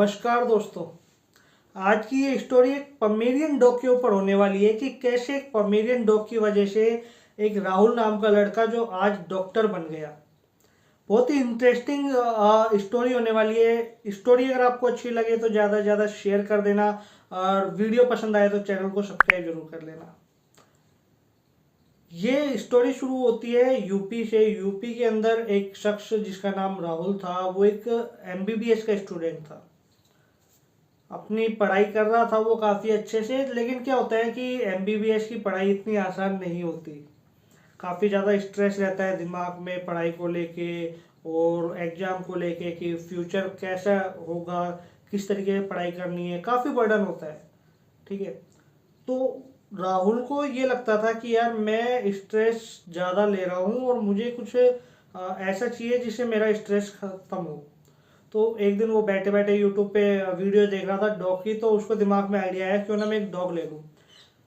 नमस्कार दोस्तों। आज की ये स्टोरी एक पमेरियन डॉग के ऊपर होने वाली है कि कैसे एक पमेरियन डॉग की वजह से एक राहुल नाम का लड़का जो आज डॉक्टर बन गया। बहुत ही इंटरेस्टिंग स्टोरी होने वाली है। स्टोरी अगर आपको अच्छी लगे तो ज़्यादा से ज़्यादा शेयर कर देना और वीडियो पसंद आए तो चैनल को सब्सक्राइब जरूर कर लेना। ये स्टोरी शुरू होती है यूपी से। यूपी के अंदर एक शख्स जिसका नाम राहुल था, वो एक एमबीबीएस का स्टूडेंट था। अपनी पढ़ाई कर रहा था वो काफ़ी अच्छे से, लेकिन क्या होता है कि एमबीबीएस की पढ़ाई इतनी आसान नहीं होती। काफ़ी ज़्यादा स्ट्रेस रहता है दिमाग में पढ़ाई को लेके और एग्ज़ाम को लेके कि फ्यूचर कैसा होगा, किस तरीके से पढ़ाई करनी है, काफ़ी बर्डन होता है। ठीक है। तो राहुल को ये लगता था कि यार मैं स्ट्रेस ज़्यादा ले रहा हूँ और मुझे कुछ ऐसा चाहिए जिससे मेरा स्ट्रेस खत्म हो। तो एक दिन वो बैठे बैठे यूट्यूब पे वीडियो देख रहा था डॉग की, तो उसको दिमाग में आइडिया आया क्यों ना मैं एक डॉग ले लूँ।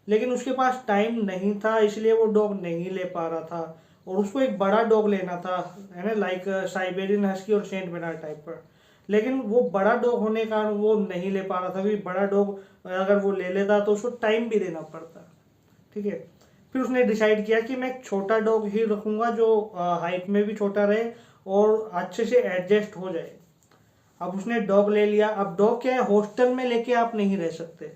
लेकिन उसके पास टाइम नहीं था, इसलिए वो डॉग नहीं ले पा रहा था। और उसको एक बड़ा डॉग लेना था, है ना, लाइक साइबेरियन हस्की और सेंट बेनार्ड टाइप पर। लेकिन वो बड़ा डॉग होने के कारण वो नहीं ले पा रहा था, क्योंकि बड़ा डॉग अगर वो ले लेता तो उसको टाइम भी देना पड़ता। ठीक है। फिर उसने डिसाइड किया कि मैं एक छोटा डॉग ही रखूँगा जो हाइट में भी छोटा रहे और अच्छे से एडजस्ट हो जाए। अब उसने डॉग ले लिया। अब डॉग क्या है, हॉस्टल में लेके आप नहीं रह सकते,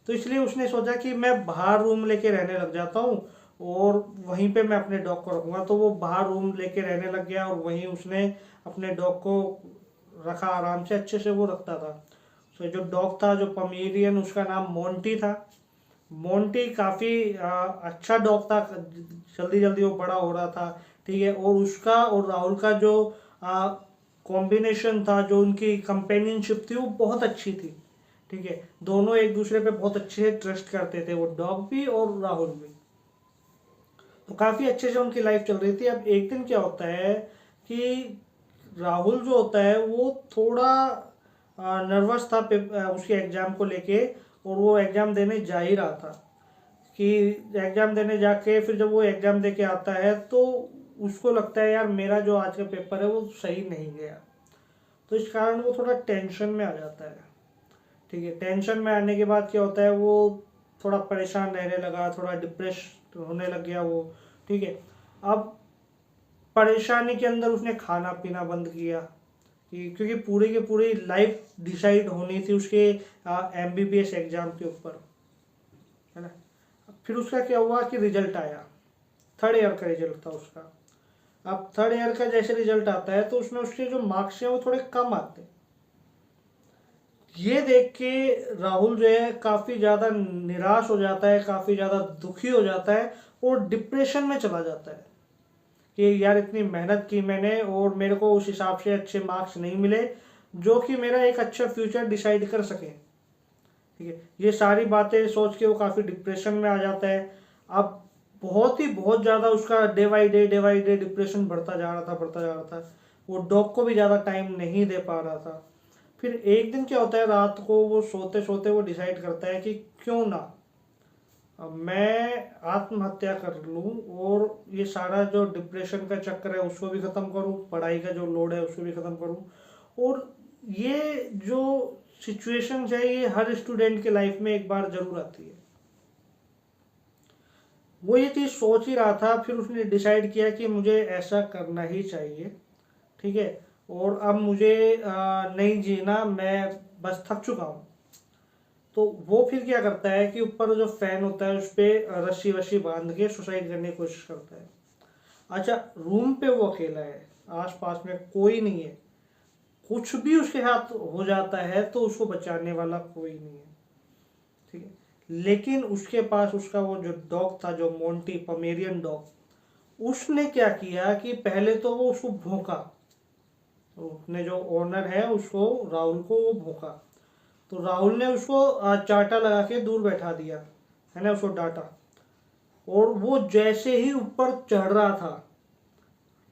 तो इसलिए उसने सोचा कि मैं बाहर रूम लेके रहने लग जाता हूँ और वहीं पे मैं अपने डॉग को रखूँगा। तो वो बाहर रूम लेके रहने लग गया और वहीं उसने अपने डॉग को रखा, आराम से अच्छे से वो रखता था। तो जो डॉग था, जो पमेरियन, उसका नाम मोंटी था। मोंटी काफ़ी अच्छा डॉग था, जल्दी जल्दी वो बड़ा हो रहा था। ठीक है। और उसका और राहुल का जो कॉम्बिनेशन था, जो उनकी कंपेनियनशिप थी, वो बहुत अच्छी थी। ठीक है। दोनों एक दूसरे पे बहुत अच्छे से ट्रस्ट करते थे, वो डॉग भी और राहुल भी। तो काफ़ी अच्छे से उनकी लाइफ चल रही थी। अब एक दिन क्या होता है कि राहुल जो होता है वो थोड़ा नर्वस था उसके एग्ज़ाम को लेके, और वो एग्ज़ाम देने जा ही रहा था कि एग्ज़ाम देने जाके फिर जब वो एग्ज़ाम दे के आता है तो उसको लगता है यार मेरा जो आज का पेपर है वो सही नहीं गया। तो इस कारण वो थोड़ा टेंशन में आ जाता है। ठीक है। टेंशन में आने के बाद क्या होता है, वो थोड़ा परेशान रहने लगा, थोड़ा डिप्रेस होने लग गया वो। ठीक है। अब परेशानी के अंदर उसने खाना पीना बंद किया कि क्योंकि पूरी की पूरी लाइफ डिसाइड होनी थी उसके एमबीबीएस एग्जाम के ऊपर, है ना। फिर उसका क्या हुआ कि रिजल्ट आया, थर्ड ईयर का रिजल्ट था उसका। अब थर्ड ईयर का जैसे रिजल्ट आता है तो उसमें उसके जो मार्क्स हैं वो थोड़े कम आते हैं। ये देख के राहुल जो है काफ़ी ज़्यादा निराश हो जाता है, काफ़ी ज़्यादा दुखी हो जाता है और डिप्रेशन में चला जाता है कि यार इतनी मेहनत की मैंने और मेरे को उस हिसाब से अच्छे मार्क्स नहीं मिले जो कि मेरा एक अच्छा फ्यूचर डिसाइड कर सके। ठीक है। ये सारी बातें सोच के वो काफ़ी डिप्रेशन में आ जाता है। अब बहुत ज़्यादा उसका डे बाई डे डिप्रेशन बढ़ता जा रहा था, बढ़ता जा रहा था। वो डॉग को भी ज़्यादा टाइम नहीं दे पा रहा था। फिर एक दिन क्या होता है, रात को वो सोते सोते वो डिसाइड करता है कि क्यों ना अब मैं आत्महत्या कर लूँ और ये सारा जो डिप्रेशन का चक्कर है उसको भी ख़त्म करूँ, पढ़ाई का जो लोड है उसको भी ख़त्म करूँ। और ये जो सिचुएशन है ये हर स्टूडेंट के लाइफ में एक बार ज़रूर आती है। वो ये चीज़ सोच ही रहा था, फिर उसने डिसाइड किया कि मुझे ऐसा करना ही चाहिए। ठीक है। और अब मुझे नहीं जीना, मैं बस थक चुका हूँ। तो वो फिर क्या करता है कि ऊपर जो फैन होता है उस पर रस्सी वस्सी बांध के सुसाइड करने की कोशिश करता है। अच्छा, रूम पे वो अकेला है, आस पास में कोई नहीं है, कुछ भी उसके साथ हो जाता है तो उसको बचाने वाला कोई नहीं है। ठीक है। लेकिन उसके पास उसका वो जो डॉग था, जो मोंटी पमेरियन डॉग, उसने क्या किया कि पहले तो वो उसको भौंका। तो उसने जो ओनर है उसको, राहुल को, वो भौंका। तो राहुल ने उसको चाटा लगा के दूर बैठा दिया, है ना, उसको डांटा। और वो जैसे ही ऊपर चढ़ रहा था,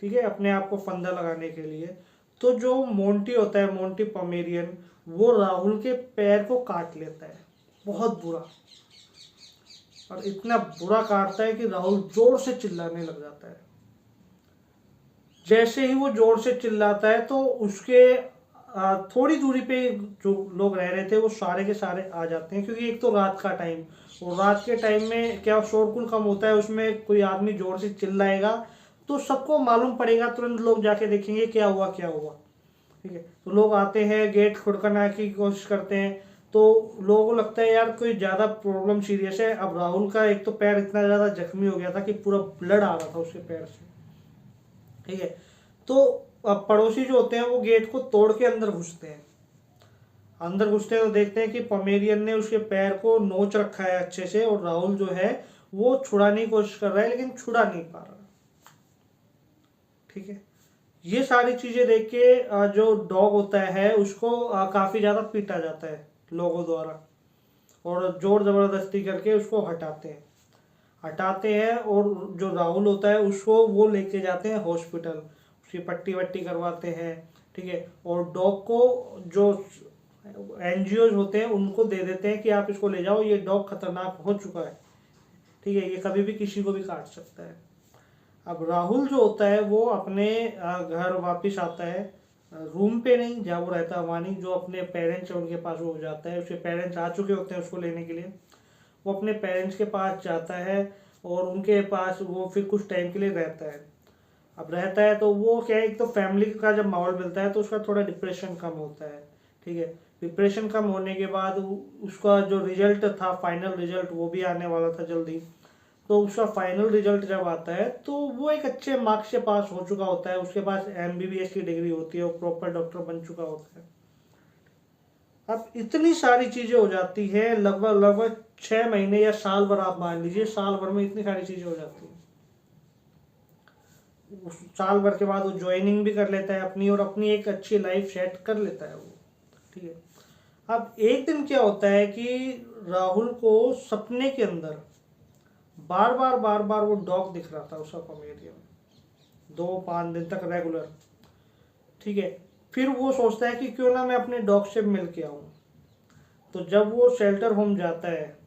ठीक है, अपने आप को फंदा लगाने के लिए, तो जो मोंटी होता है, मोंटी पमेरियन, वो राहुल के पैर को काट लेता है बहुत बुरा। और इतना बुरा काटता है कि राहुल जोर से चिल्लाने लग जाता है। जैसे ही वो जोर से चिल्लाता है तो उसके थोड़ी दूरी पे जो लोग रह रहे थे वो सारे के सारे आ जाते हैं, क्योंकि एक तो रात का टाइम, और रात के टाइम में क्या शोरगुल कम होता है, उसमें कोई आदमी जोर से चिल्लाएगा तो सबको मालूम पड़ेगा, तुरंत लोग जाके देखेंगे क्या हुआ क्या हुआ। ठीक है, तो लोग आते हैं, गेट खड़काने की कोशिश करते हैं, तो लोगों को लगता है यार कोई ज़्यादा प्रॉब्लम सीरियस है। अब राहुल का एक तो पैर इतना ज़्यादा जख्मी हो गया था कि पूरा ब्लड आ रहा था उसके पैर से। ठीक है, तो अब पड़ोसी जो होते हैं वो गेट को तोड़ के अंदर घुसते हैं। अंदर घुसते हैं तो देखते हैं कि पोमेरियन ने उसके पैर को नोच रखा है अच्छे से, और राहुल जो है वो छुड़ाने की कोशिश कर रहा है लेकिन छुड़ा नहीं पा रहा। ठीक है, ये सारी चीजें देख के जो डॉग होता है उसको काफी ज्यादा पीटा जाता है लोगों द्वारा, और जोर जबरदस्ती करके उसको हटाते हैं, और जो राहुल होता है उसको वो लेके जाते हैं हॉस्पिटल, उसकी पट्टी वट्टी करवाते हैं। ठीक है, और डॉग को जो एनजीओ होते हैं उनको दे देते हैं कि आप इसको ले जाओ, ये डॉग खतरनाक हो चुका है। ठीक है, ये कभी भी किसी को भी काट सकता है। अब राहुल जो होता है वो अपने घर वापस आता है, रूम पे नहीं जहाँ वो रहता है वहाँ नहीं, जो अपने पेरेंट्स है उनके पास वो जाता है। उसके पेरेंट्स आ चुके होते हैं उसको लेने के लिए, वो अपने पेरेंट्स के पास जाता है और उनके पास वो फिर कुछ टाइम के लिए रहता है। अब रहता है तो वो क्या है, एक तो फैमिली का जब माहौल मिलता है तो उसका थोड़ा डिप्रेशन कम होता है। ठीक है, डिप्रेशन कम होने के बाद उसका जो रिजल्ट था, फाइनल रिजल्ट, वो भी आने वाला था जल्दी। तो उसका फाइनल रिजल्ट जब आता है तो वो एक अच्छे मार्क्स से पास हो चुका होता है, उसके पास एमबीबीएस की डिग्री होती है, वो प्रॉपर डॉक्टर बन चुका होता है। अब इतनी सारी चीजें हो जाती है, लगभग लगभग 6 महीने या साल भर, आप मान लीजिए साल भर में इतनी सारी चीजें हो जाती हैं। उस साल भर के बाद वो ज्वाइनिंग भी कर लेता है अपनी, और अपनी एक अच्छी लाइफ सेट कर लेता है वो। ठीक है, अब एक दिन क्या होता है कि राहुल को सपने के अंदर बार बार वो डॉग दिख रहा था, उसका पोमेरियन, 2-5 दिन तक रेगुलर। ठीक है, फिर वो सोचता है कि क्यों ना मैं अपने डॉग से मिल के आऊँ। तो जब वो शेल्टर होम जाता है,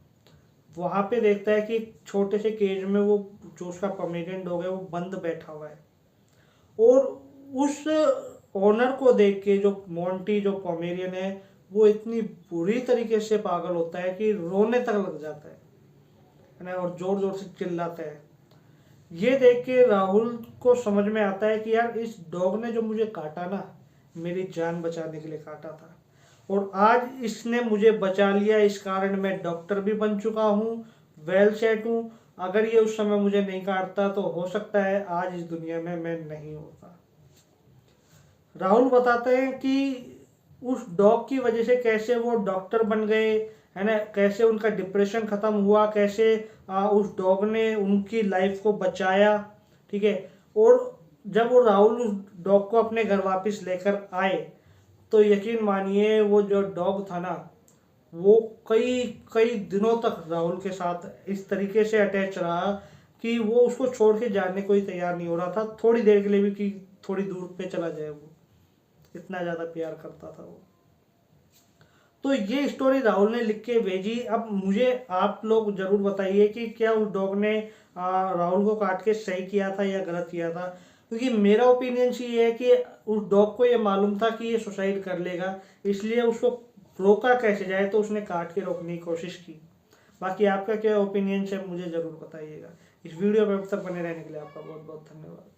वहाँ पे देखता है कि एक छोटे से केज में वो जो उसका पोमेरियन डॉग है वो बंद बैठा हुआ है, और उस ओनर को देख के जो मोंटी जो पोमेरियन है वो इतनी बुरी तरीके से पागल होता है कि रोने तक लग जाता है ना, और जोर जोर से चिल्लाता है। ये देख के राहुल को समझ में आता है कि यार इस डॉग ने जो मुझे काटा ना, मेरी जान बचाने के लिए काटा था, और आज इसने मुझे बचा लिया, इस कारण मैं डॉक्टर भी बन चुका हूँ, वेल सेट हूँ। अगर ये उस समय मुझे नहीं काटता तो हो सकता है आज इस दुनिया में मैं नहीं होता। राहुल बताते हैं कि उस डॉग की वजह से कैसे वो डॉक्टर बन गए, है ना, कैसे उनका डिप्रेशन खत्म हुआ, कैसे उस डॉग ने उनकी लाइफ को बचाया। ठीक है, और जब वो राहुल उस डॉग को अपने घर वापस लेकर आए तो यकीन मानिए वो जो डॉग था ना, वो कई कई दिनों तक राहुल के साथ इस तरीके से अटैच रहा कि वो उसको छोड़ के जाने को ही तैयार नहीं हो रहा था, थोड़ी देर के लिए भी कि थोड़ी दूर पे चला जाए, वो इतना ज़्यादा प्यार करता था वो। तो ये स्टोरी राहुल ने लिख के भेजी। अब मुझे आप लोग जरूर बताइए कि क्या उस डॉग ने राहुल को काट के सही किया था या गलत किया था, क्योंकि मेरा ओपिनियन ये है कि उस डॉग को ये मालूम था कि ये सुसाइड कर लेगा, इसलिए उसको रोका कैसे जाए, तो उसने काट के रोकने की कोशिश की। बाकी आपका क्या ओपिनियन है मुझे ज़रूर बताइएगा। इस वीडियो में अब तक बने रहने के लिए आपका बहुत बहुत धन्यवाद।